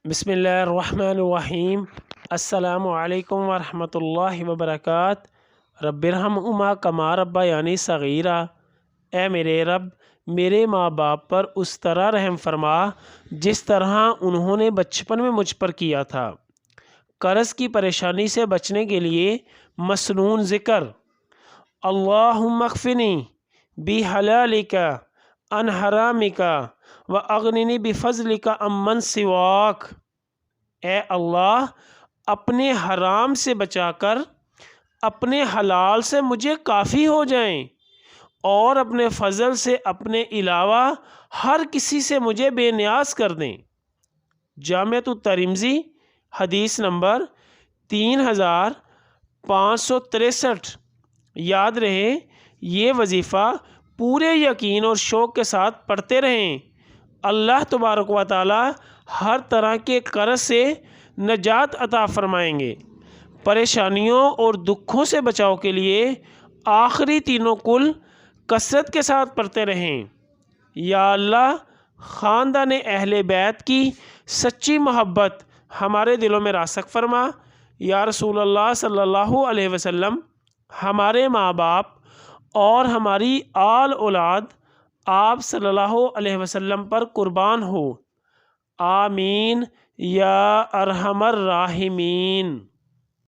بسم اللہ الرحمن الرحیم۔ السلام علیکم ورحمۃ اللہ وبرکاتہ۔ رب ارحمہما کما ربیانی صغیرا۔ اے میرے رب، میرے ماں باپ پر اس طرح رحم فرما جس طرح انہوں نے بچپن میں مجھ پر کیا تھا۔ قرض کی پریشانی سے بچنے کے لیے مسنون ذکر: اللہم اکفنی بحلالک عن حرامک واغننی بفضلک عمن سواک۔ اے اللہ، اپنے حرام سے بچا کر اپنے حلال سے مجھے کافی ہو جائیں، اور اپنے فضل سے اپنے علاوہ ہر کسی سے مجھے بے نیاز کر دیں۔ جامعۃ الترمذی حدیث نمبر 3563۔ یاد رہے، یہ وظیفہ پورے یقین اور شوق کے ساتھ پڑھتے رہیں۔ اللہ تبارک و تعالی ہر طرح کے قرض سے نجات عطا فرمائیں گے۔ پریشانیوں اور دکھوں سے بچاؤ کے لیے آخری تینوں کل کثرت کے ساتھ پڑھتے رہیں۔ یا اللہ، خاندان اہل بیت کی سچی محبت ہمارے دلوں میں راسخ فرما۔ یا رسول اللہ صلی اللہ علیہ وسلم، ہمارے ماں باپ اور ہماری آل اولاد آپ صلی اللہ علیہ وسلم پر قربان ہو۔ آمین یا ارحم الراحمین۔